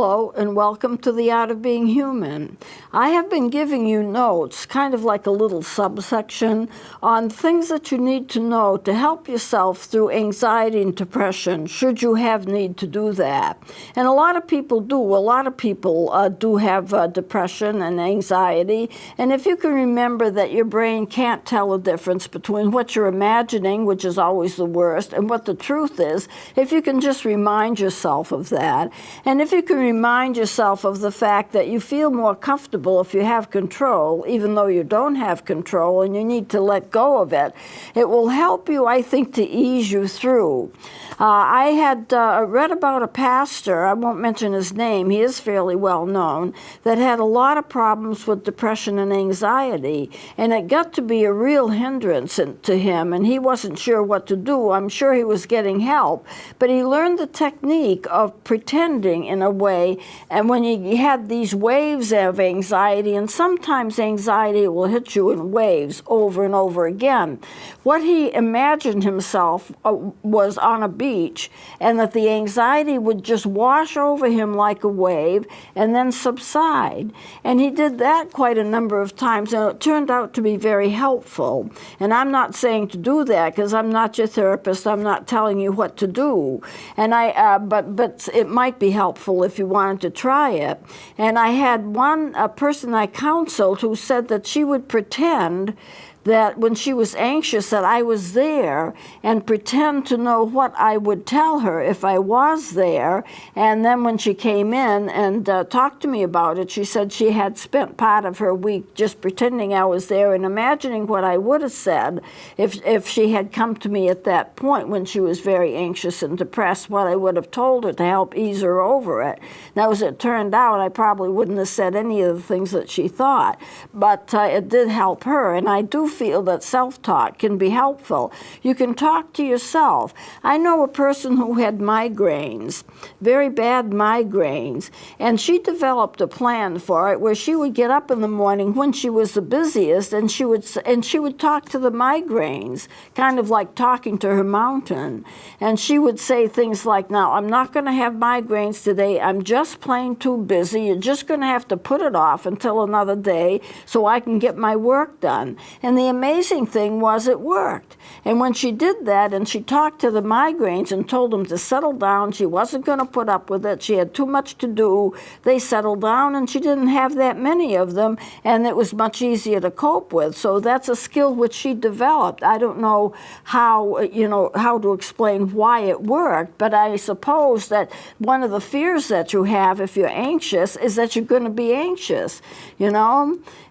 Hello and welcome to The Art of Being Human. I have been giving you notes, kind of like a little subsection, on things that you need to know to help yourself through anxiety and depression, should you have need to do that. And a lot of people do. A lot of people do have depression and anxiety. And if you can remember that your brain can't tell the difference between what you're imagining, which is always the worst, and what the truth is, if you can just remind yourself of that. And if you can remind yourself of the fact that you feel more comfortable if you have control, even though you don't have control and you need to let go of it, it will help you, I think, to ease you through. I had read about a pastor, I won't mention his name, he is fairly well known, that had a lot of problems with depression and anxiety. And it got to be a real hindrance to him, and he wasn't sure what to do. I'm sure he was getting help, but he learned the technique of pretending in a way. And when he had these waves of anxiety, and sometimes anxiety will hit you in waves over and over again, what he imagined himself was on a beach, and that the anxiety would just wash over him like a wave and then subside. And he did that quite a number of times, and it turned out to be very helpful. And I'm not saying to do that because I'm not your therapist. I'm not telling you what to do. And but it might be helpful if you wanted to try it. And I had one person I counseled who said that she would pretend that when she was anxious that I was there and pretend to know what I would tell her if I was there. And then when she came in and talked to me about it, she said she had spent part of her week just pretending I was there and imagining what I would have said if she had come to me at that point when she was very anxious and depressed, what I would have told her to help ease her over it. Now, as it turned out, I probably wouldn't have said any of the things that she thought, but it did help her. And I do feel that self-talk can be helpful. You can talk to yourself. I know a person who had migraines, very bad migraines, and she developed a plan for it where she would get up in the morning when she was the busiest, and she would talk to the migraines, kind of like talking to her mountain. And she would say things like, now, I'm not going to have migraines today. I'm just plain too busy. You're just going to have to put it off until another day so I can get my work done. And the amazing thing was it worked. And when she did that and she talked to the migraines and told them to settle down, she wasn't going to put up with it, she had too much to do, they settled down and she didn't have that many of them, and it was much easier to cope with. So that's a skill which she developed. I don't know how to explain why it worked, but I suppose that one of the fears that you have if you're anxious is that you're going to be anxious.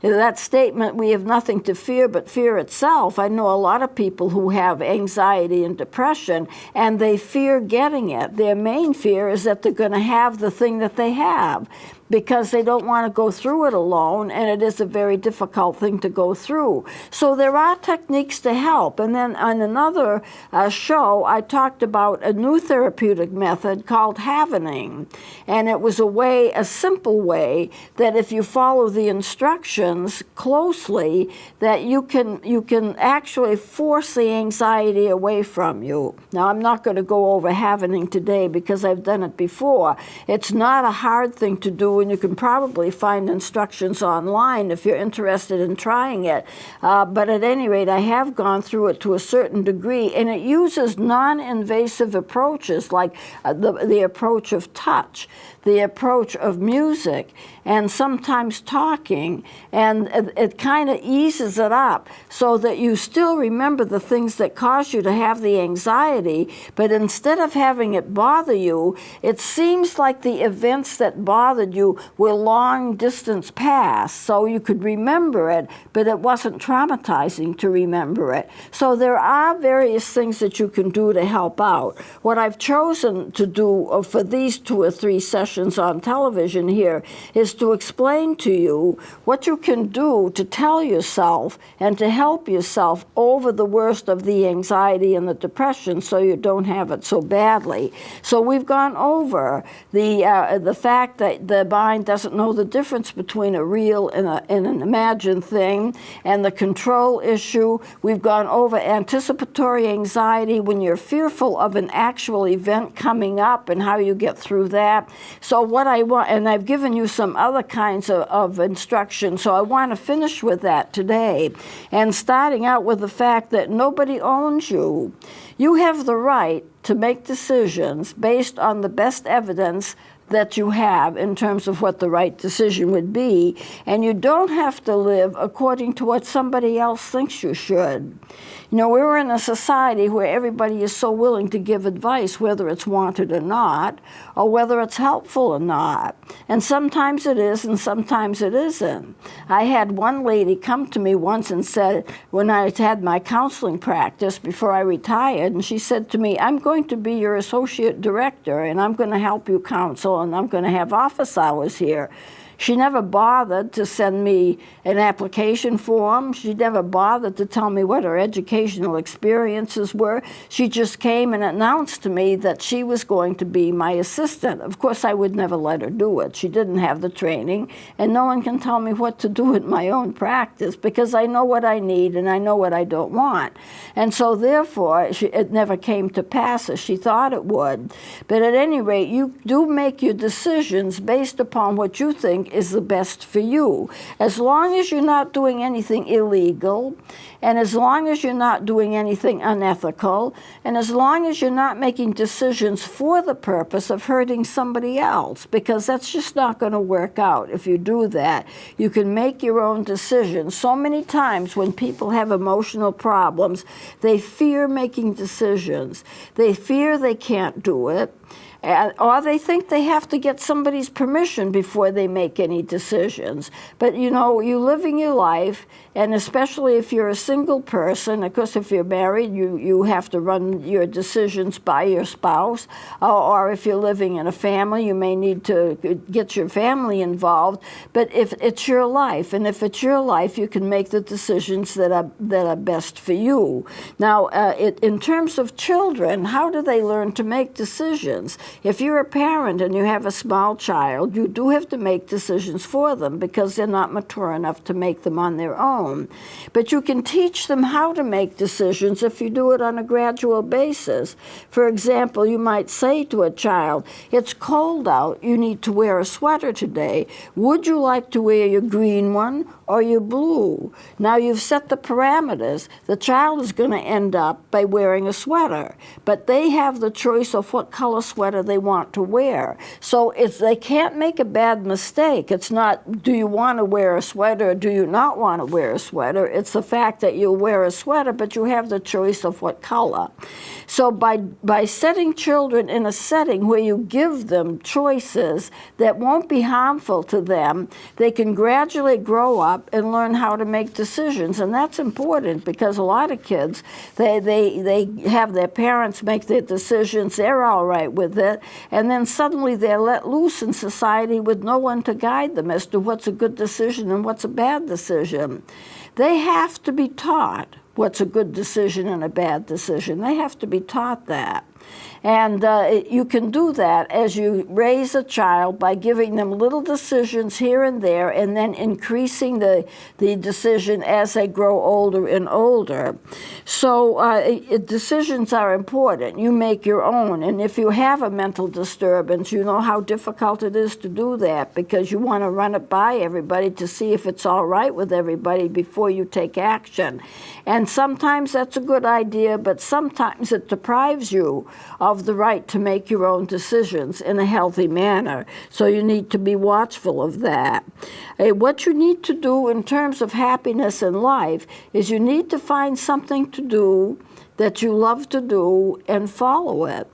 That statement, we have nothing to fear but fear itself. I know a lot of people who have anxiety and depression, and they fear getting it. Their main fear is that they're going to have the thing that they have, because they don't want to go through it alone, and it is a very difficult thing to go through. So there are techniques to help. And then on another show, I talked about a new therapeutic method called Havening. And it was a simple way that if you follow the instructions closely, that you can actually force the anxiety away from you. Now, I'm not going to go over Havening today because I've done it before. It's not a hard thing to do, and you can probably find instructions online if you're interested in trying it. But at any rate, I have gone through it to a certain degree, and it uses non-invasive approaches like the approach of touch, the approach of music, and sometimes talking, and it kind of eases it up so that you still remember the things that cause you to have the anxiety, but instead of having it bother you, it seems like the events that bothered you were long distance past, so you could remember it, but it wasn't traumatizing to remember it. So there are various things that you can do to help out. What I've chosen to do for these 2 or 3 sessions on television here is to explain to you what you can do to tell yourself and to help yourself over the worst of the anxiety and the depression so you don't have it so badly. So we've gone over the fact that the mind doesn't know the difference between a real and an imagined thing, and the control issue. We've gone over anticipatory anxiety when you're fearful of an actual event coming up and how you get through that. So what I want, and I've given you some other kinds of instruction, so I want to finish with that today. And starting out with the fact that nobody owns you. You have the right to make decisions based on the best evidence that you have in terms of what the right decision would be, and you don't have to live according to what somebody else thinks you should. You know, we're in a society where everybody is so willing to give advice, whether it's wanted or not, or whether it's helpful or not. And sometimes it is, and sometimes it isn't. I had one lady come to me once and said, when I had my counseling practice before I retired, and she said to me, I'm going to be your associate director, and I'm going to help you counsel, and I'm going to have office hours here. She never bothered to send me an application form. She never bothered to tell me what her educational experiences were. She just came and announced to me that she was going to be my assistant. Of course, I would never let her do it. She didn't have the training, and no one can tell me what to do in my own practice because I know what I need and I know what I don't want. And so therefore, it never came to pass as she thought it would. But at any rate, you do make your decisions based upon what you think is the best for you. As long as you're not doing anything illegal, and as long as you're not doing anything unethical, and as long as you're not making decisions for the purpose of hurting somebody else, because that's just not going to work out if you do that. You can make your own decisions. So many times when people have emotional problems, they fear making decisions. They fear they can't do it. Or they think they have to get somebody's permission before they make any decisions. But you know, you're living your life, and especially if you're a single person, of course if you're married, you have to run your decisions by your spouse, or if you're living in a family, you may need to get your family involved. But if it's your life, and if it's your life, you can make the decisions that are best for you. Now, in terms of children, how do they learn to make decisions? If you're a parent and you have a small child, you do have to make decisions for them because they're not mature enough to make them on their own. But you can teach them how to make decisions if you do it on a gradual basis. For example, you might say to a child, it's cold out, you need to wear a sweater today. Would you like to wear your green one or your blue? Now you've set the parameters. The child is going to end up by wearing a sweater, but they have the choice of what color sweater they want to wear. So they can't make a bad mistake. It's not, do you want to wear a sweater or do you not want to wear a sweater? It's the fact that you'll wear a sweater, but you have the choice of what color. So by setting children in a setting where you give them choices that won't be harmful to them, they can gradually grow up and learn how to make decisions. And that's important because a lot of kids, they have their parents make their decisions, they're all right with it, and then suddenly they're let loose in society with no one to guide them as to what's a good decision and what's a bad decision. They have to be taught what's a good decision and a bad decision. They have to be taught that. And you can do that as you raise a child by giving them little decisions here and there and then increasing the decision as they grow older and older. So decisions are important. You make your own. And if you have a mental disturbance, you know how difficult it is to do that because you want to run it by everybody to see if it's all right with everybody before you take action. And sometimes that's a good idea, but sometimes it deprives you of the right to make your own decisions in a healthy manner. So you need to be watchful of that. What you need to do in terms of happiness in life is you need to find something to do that you love to do and follow it.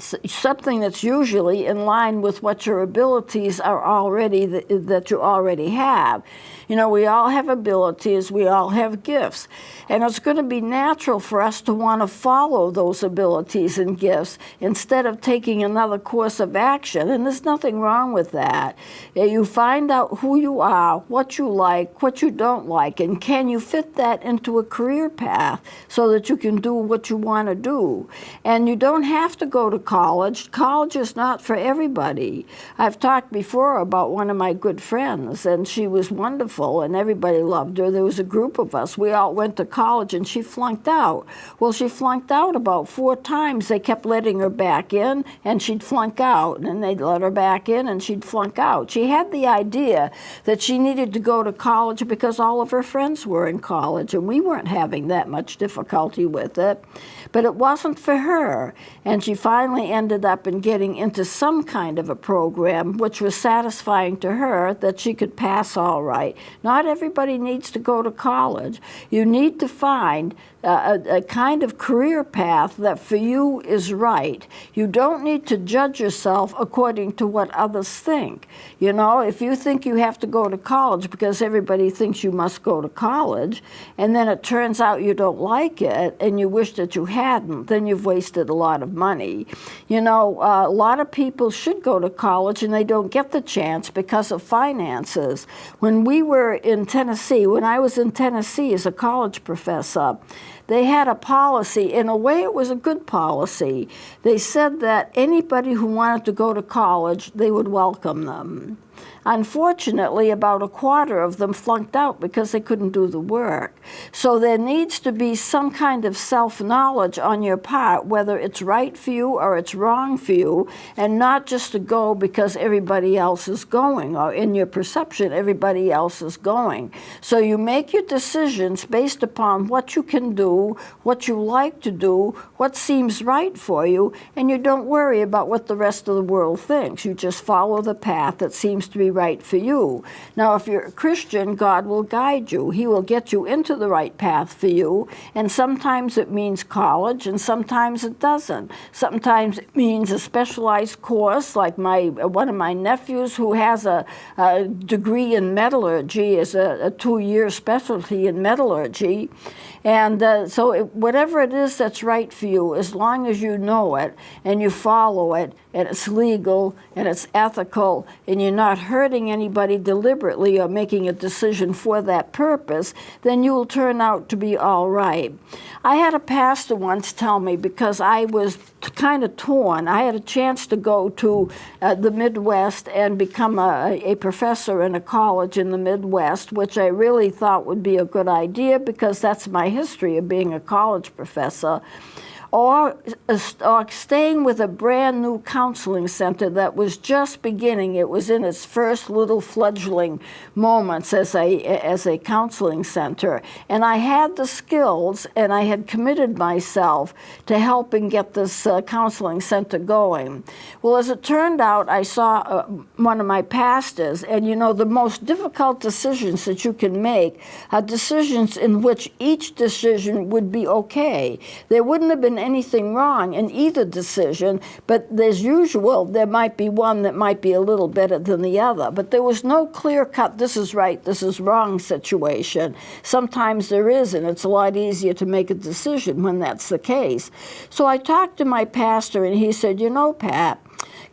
something that's usually in line with what your abilities are already, that you already have. You know, we all have abilities, we all have gifts, and it's going to be natural for us to want to follow those abilities and gifts instead of taking another course of action, and there's nothing wrong with that. You find out who you are, what you like, what you don't like, and can you fit that into a career path so that you can do what you want to do. And you don't have to go to college. College is not for everybody. I've talked before about one of my good friends, and she was wonderful, and everybody loved her. There was a group of us. We all went to college, and she flunked out. Well, she flunked out about 4 times. They kept letting her back in, and she'd flunk out, and then they'd let her back in, and she'd flunk out. She had the idea that she needed to go to college because all of her friends were in college, and we weren't having that much difficulty with it. But it wasn't for her, and she finally ended up in getting into some kind of a program which was satisfying to her, that she could pass all right. Not everybody needs to go to college. You need to find a kind of career path that for you is right. You don't need to judge yourself according to what others think. You know, if you think you have to go to college because everybody thinks you must go to college, and then it turns out you don't like it and you wish that you hadn't, then you've wasted a lot of money. You know, a lot of people should go to college and they don't get the chance because of finances. When we were in Tennessee, when I was in Tennessee as a college professor, they had a policy. In a way, it was a good policy. They said that anybody who wanted to go to college, they would welcome them. Unfortunately, about a quarter of them flunked out because they couldn't do the work. So there needs to be some kind of self-knowledge on your part, whether it's right for you or it's wrong for you, and not just to go because everybody else is going, or in your perception, everybody else is going. So you make your decisions based upon what you can do, what you like to do, what seems right for you, and you don't worry about what the rest of the world thinks. You just follow the path that seems to be right for you. Now, if you're a Christian, God will guide you. He will get you into the right path for you, and sometimes it means college, and sometimes it doesn't. Sometimes it means a specialized course, like one of my nephews who has a degree in metallurgy, is a 2-year specialty in metallurgy. And whatever it is that's right for you, as long as you know it and you follow it, and it's legal and it's ethical, and you're not hurting anybody deliberately or making a decision for that purpose, then you will turn out to be all right. I had a pastor once tell me, because I was kind of torn. I had a chance to go to the Midwest and become a professor in a college in the Midwest, which I really thought would be a good idea because that's my history of being a college professor. Or staying with a brand new counseling center that was just beginning. It was in its first little fledgling moments as a counseling center. And I had the skills, and I had committed myself to helping get this counseling center going. Well, as it turned out, I saw one of my pastors, and you know, the most difficult decisions that you can make are decisions in which each decision would be okay. There wouldn't have been anything wrong in either decision, but as usual, there might be one that might be a little better than the other. But there was no clear-cut, this is right, this is wrong situation. Sometimes there is, and it's a lot easier to make a decision when that's the case. So I talked to my pastor, and he said, you know, Pat,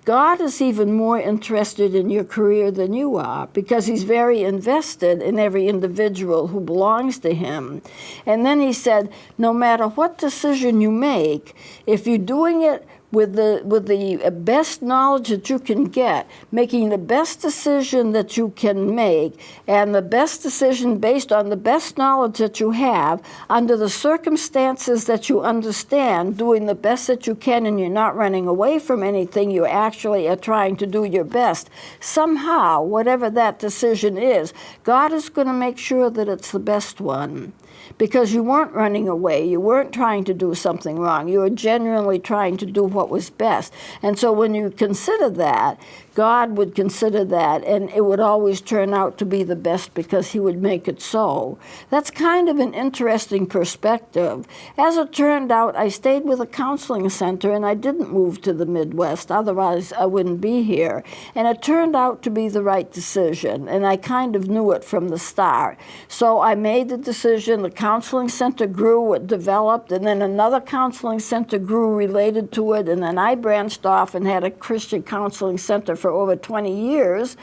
God is even more interested in your career than you are, because he's very invested in every individual who belongs to him. And then he said, no matter what decision you make, if you're doing it with the best knowledge that you can get, making the best decision that you can make, and the best decision based on the best knowledge that you have, under the circumstances that you understand, doing the best that you can, and you're not running away from anything, you actually are trying to do your best. Somehow, whatever that decision is, God is going to make sure that it's the best one. Because you weren't running away, you weren't trying to do something wrong, you were genuinely trying to do what was best. And so when you consider that, God would consider that, and it would always turn out to be the best because he would make it so. That's kind of an interesting perspective. As it turned out, I stayed with a counseling center, and I didn't move to the Midwest. Otherwise, I wouldn't be here. And it turned out to be the right decision, and I kind of knew it from the start. So I made the decision. The counseling center grew, it developed, and then another counseling center grew related to it, and then I branched off and had a Christian counseling center for over 20 years.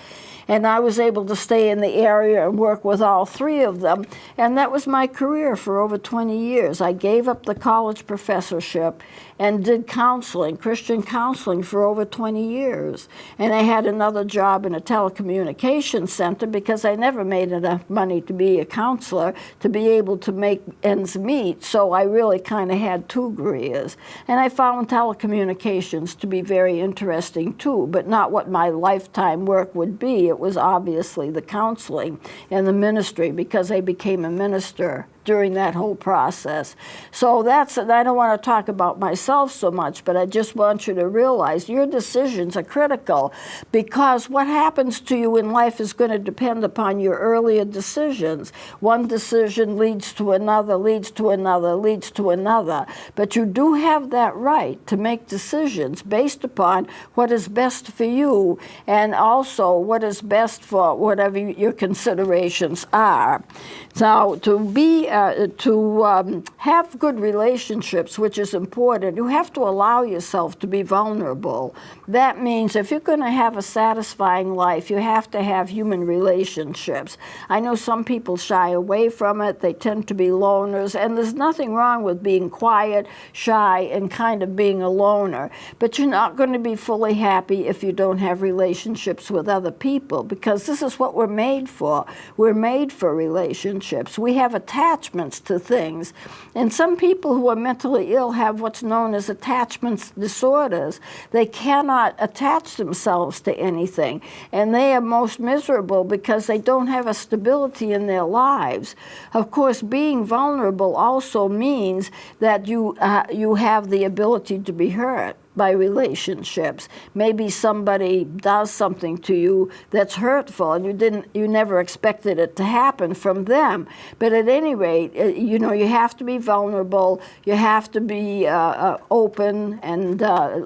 And I was able to stay in the area and work with all three of them. And that was my career for over 20 years. I gave up the college professorship and did counseling, Christian counseling, for over 20 years. And I had another job in a telecommunications center because I never made enough money to be a counselor to be able to make ends meet. So I really kind of had two careers. And I found telecommunications to be very interesting too, but not what my lifetime work would be. It was obviously the counseling and the ministry, because I became a minister during that whole process. So that's, I don't want to talk about myself so much, but I just want you to realize your decisions are critical, because what happens to you in life is going to depend upon your earlier decisions. One decision leads to another, leads to another, leads to another. But you do have that right to make decisions based upon what is best for you, and also what is best for whatever your considerations are. Now, to have good relationships, which is important, you have to allow yourself to be vulnerable. That means if you're going to have a satisfying life, you have to have human relationships. I know some people shy away from it. They tend to be loners, and there's nothing wrong with being quiet, shy, and kind of being a loner. But you're not going to be fully happy if you don't have relationships with other people, because this is what we're made for. We're made for relationships. We have attachments to things. And some people who are mentally ill have what's known as attachment disorders. They cannot attach themselves to anything. And they are most miserable because they don't have a stability in their lives. Of course, being vulnerable also means that you have the ability to be hurt by relationships. Maybe somebody does something to you that's hurtful, and you never expected it to happen from them. But at any rate, you have to be vulnerable. You have to be open and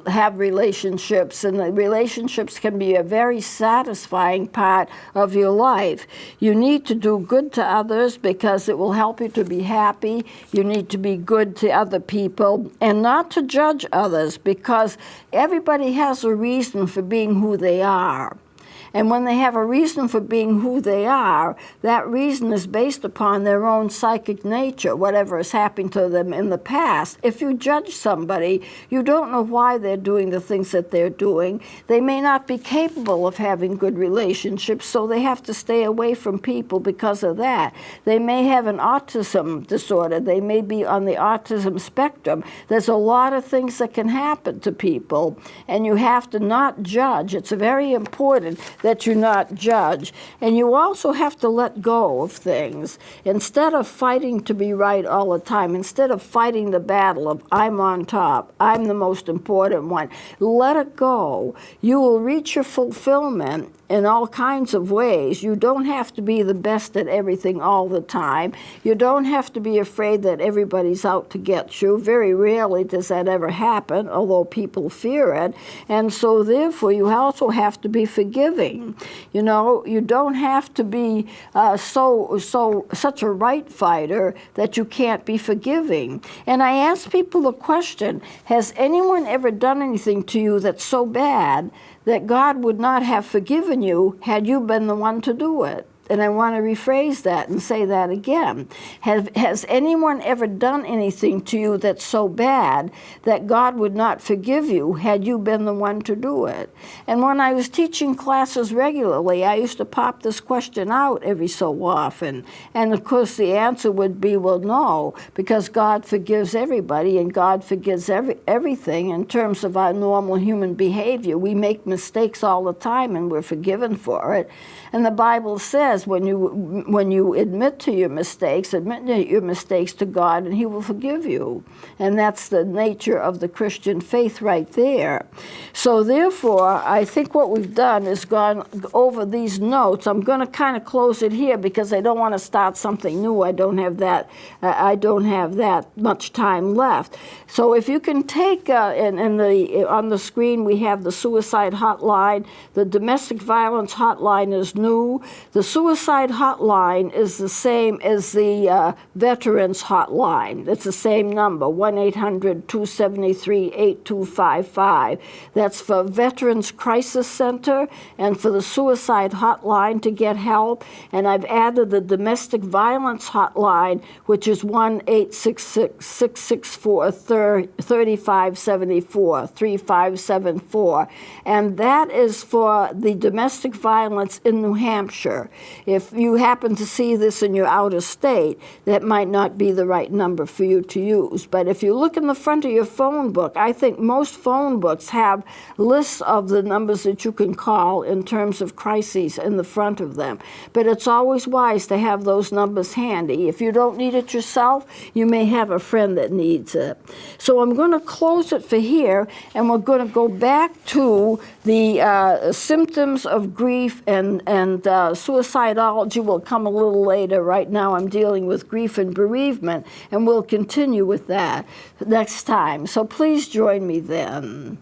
have relationships, and the relationships can be a very satisfying part of your life. You need to do good to others because it will help you to be happy. You need to be good to other people and not to judge others, because everybody has a reason for being who they are. And when they have a reason for being who they are, that reason is based upon their own psychic nature, whatever has happened to them in the past. If you judge somebody, you don't know why they're doing the things that they're doing. They may not be capable of having good relationships, so they have to stay away from people because of that. They may have an autism disorder. They may be on the autism spectrum. There's a lot of things that can happen to people, and you have to not judge. It's very important that you not judge. And you also have to let go of things. Instead of fighting to be right all the time, instead of fighting the battle of I'm on top, I'm the most important one, let it go. You will reach your fulfillment in all kinds of ways. You don't have to be the best at everything all the time. You don't have to be afraid that everybody's out to get you. Very rarely does that ever happen, although people fear it. And so therefore you also have to be forgiving. You don't have to be such a right fighter that you can't be forgiving. And I ask people the question, has anyone ever done anything to you that's so bad that God would not have forgiven you had you been the one to do it? And I want to rephrase that and say that again. Has anyone ever done anything to you that's so bad that God would not forgive you had you been the one to do it? And when I was teaching classes regularly, I used to pop this question out every so often. And of course the answer would be, well, no, because God forgives everybody and God forgives everything in terms of our normal human behavior. We make mistakes all the time and we're forgiven for it. And the Bible says says when you admit your mistakes to God, and He will forgive you. And that's the nature of the Christian faith right there. So therefore, I think what we've done is gone over these notes. I'm going to kind of close it here because I don't want to start something new. I don't have that much time left. So if you can take, on the screen we have the suicide hotline. The domestic violence hotline is new. The suicide hotline is the same as the veterans hotline. It's the same number, 1-800-273-8255. That's for Veterans Crisis Center and for the suicide hotline to get help. And I've added the domestic violence hotline, which is 1-866-664-3574, and that is for the domestic violence in New Hampshire. If you happen to see this in your outer state, that might not be the right number for you to use. But if you look in the front of your phone book, I think most phone books have lists of the numbers that you can call in terms of crises in the front of them. But it's always wise to have those numbers handy. If you don't need it yourself, you may have a friend that needs it. So I'm going to close it for here, and we're going to go back to the symptoms of grief, and suicidology will come a little later. Right now I'm dealing with grief and bereavement, and we'll continue with that next time. So please join me then.